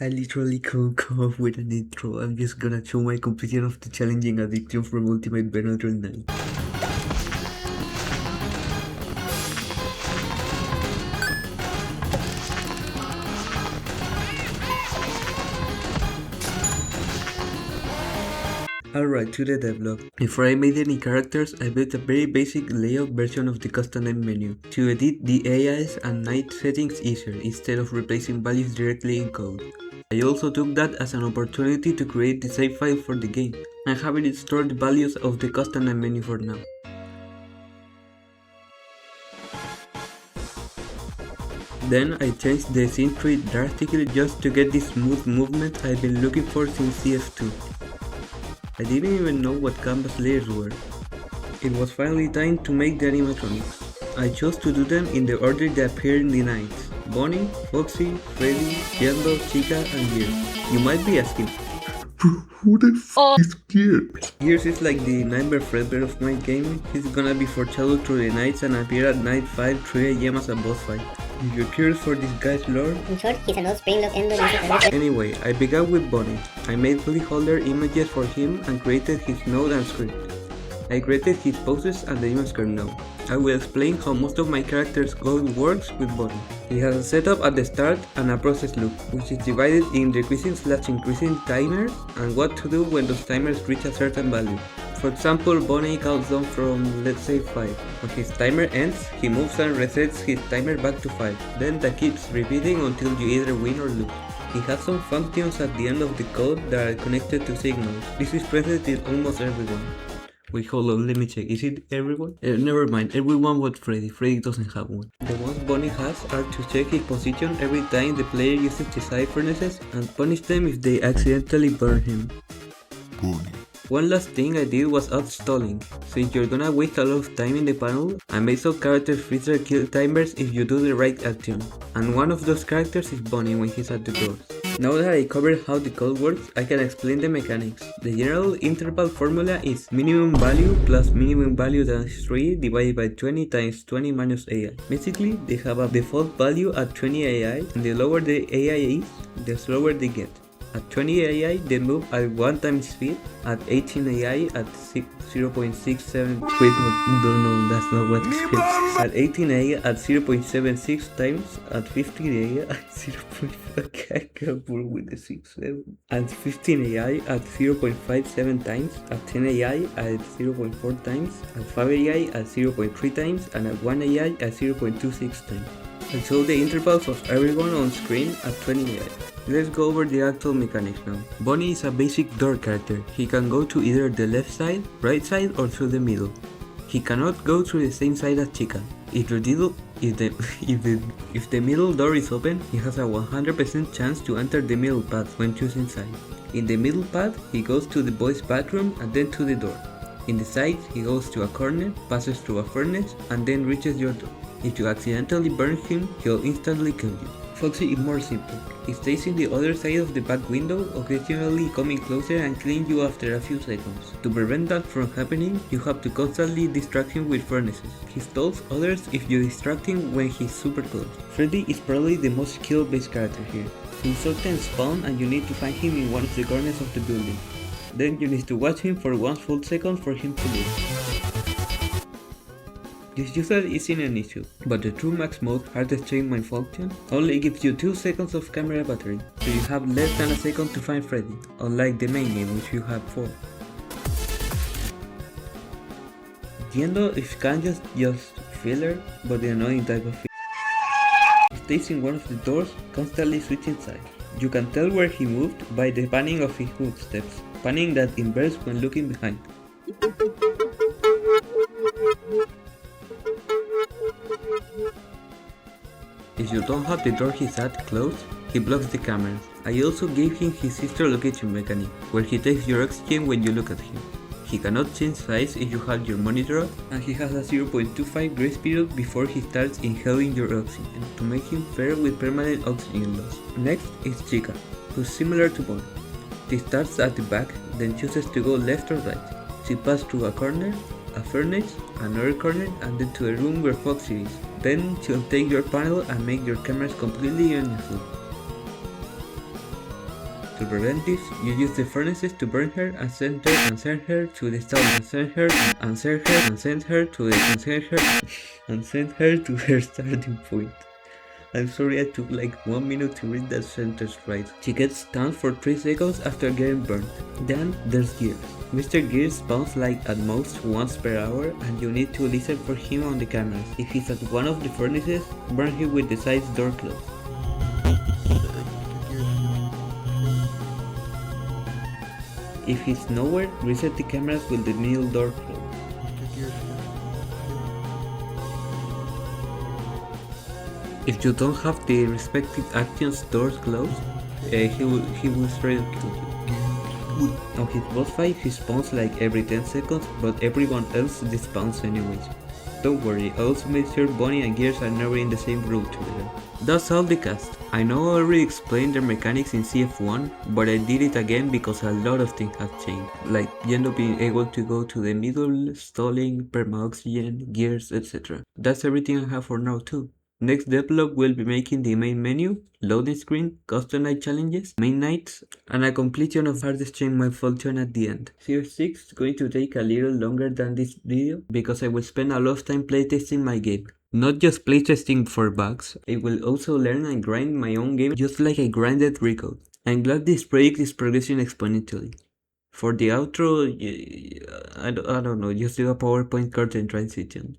I literally can't come up with an intro. I'm just gonna show my completion of the challenging addiction from Ultimate Benadryl 9. Alright, to the devlog. Before I made any characters, I built a very basic layout version of the custom name menu to edit the AIs and night settings easier instead of replacing values directly in code. I also took that as an opportunity to create the save file for the game and having it store the values of the custom name menu for now. Then I changed the scene tree drastically just to get the smooth movement I've been looking for since CS2. I didn't even know what canvas layers were. It was finally time to make the animatronics. I chose to do them in the order they appear in the nights: Bonnie, Foxy, Freddy, Yellow, Chica, and Gears. You might be asking, who the f is Gears? Gears is like the Nightmare Fredbear of my gaming. He's gonna be foreshadowed through the nights and appear at night 5, 3 AM as a boss fight. If you're curious for this guy's lore, in short, he's an old spring-locked endo. Anyway, I began with Bonnie. I made placeholder images for him and created his node and script. I created his poses and the image script node. I will explain how most of my character's code works with Bonnie. He has a setup at the start and a process loop, which is divided in decreasing/increasing timers and what to do when those timers reach a certain value. For example, Bonnie counts down from, let's say, 5. When his timer ends, he moves and resets his timer back to 5. Then that keeps repeating until you either win or lose. He has some functions at the end of the code that are connected to signals. This is present in almost everyone. Wait, hold on, let me check. Is it everyone? Never mind, everyone but Freddy. Freddy doesn't have one. The ones Bonnie has are to check his position every time the player uses the side furnaces and punish them if they accidentally burn him. Bonnie. One last thing I did was add stalling. Since you're gonna waste a lot of time in the panel, I made some characters freeze their kill timers if you do the right action. And one of those characters is Bonnie when he's at the doors. Now that I covered how the code works, I can explain the mechanics. The general interval formula is minimum value plus minimum value times 3 divided by 20 times 20 minus AI. Basically, they have a default value at 20 AI, and the lower the AI is, the slower they get. At 20 AI, they move at 1 times speed, at 18 AI at 0.67. Wait, no, that's not what it is. At 18 AI at 0.76 times, at 15 AI at 0.5. I can't pull with the 6-7. At 15 AI at 0.57 times, at 10 AI at 0.4 times, at 5 AI at 0.3 times, and at 1 AI at 0.26 times. I show the intervals of everyone on screen at 20 AI. Let's go over the actual mechanics now. Bonnie is a basic door character. He can go to either the left side, right side, or through the middle. He cannot go through the same side as Chica. If the middle door is open, he has a 100% chance to enter the middle path when choosing side. In the middle path, he goes to the boys' bathroom and then to the door. In the sides, he goes to a corner, passes through a furnace, and then reaches your door. If you accidentally burn him, he'll instantly kill you. Foxy is more simple. He stays in the other side of the back window, occasionally coming closer and killing you after a few seconds. To prevent that from happening, you have to constantly distract him with furnaces. He stalls others if you distract him when he's super close. Freddy is probably the most skill-based character here. He sometimes spawn and you need to find him in one of the corners of the building. Then you need to watch him for 1 full second for him to leave. This usually isn't an issue, but the true max mode hardest chain mind function only gives you 2 seconds of camera battery, so you have less than a second to find Freddy, unlike the main game which you have 4. Yendo is kind of just filler, but the annoying type of filler. He stays in one of the doors, constantly switching sides. You can tell where he moved by the panning of his footsteps, panning that inverts when looking behind. If you don't have the door he's at closed, he blocks the cameras. I also gave him his sister location mechanic, where he takes your oxygen when you look at him. He cannot change size if you have your monitor up, and he has a 0.25 grace period before he starts inhaling your oxygen, to make him fair with permanent oxygen loss. Next is Chica, who's similar to Bonnie. She starts at the back, then chooses to go left or right. She passes through a corner, a furnace, another corner, and then to a room where Foxy is. Then she'll take your panel and make your cameras completely useless. To prevent this, you use the furnaces to burn her and send her to the stall and send her to her starting point. I'm sorry I took like 1 minute to read that sentence right. She gets stunned for 3 seconds after getting burned. Then there's Gears. Mr. Gears spawns like at most once per hour and you need to listen for him on the cameras. If he's at one of the furnaces, burn him with the side door closed. If he's nowhere, reset the cameras with the middle door closed. If you don't have the respective actions doors closed, he will straight kill you. On his boss fight, he spawns like every 10 seconds, but everyone else despawns anyways. Don't worry, I also made sure Bonnie and Gears are never in the same room together. That's all the cast. I know I already explained their mechanics in CF1, but I did it again because a lot of things have changed, like Yendo being able to go to the middle, stalling, perma-oxygen, Gears, etc. That's everything I have for now too. Next devlog will be making the main menu, loading screen, custom night challenges, main nights, and a completion of hardest chain malfunction at the end. Series 6 is going to take a little longer than this video because I will spend a lot of time playtesting my game. Not just playtesting for bugs, I will also learn and grind my own game just like I grinded Recode. I'm glad this project is progressing exponentially. For the outro, I don't know, just do a PowerPoint curtain transition.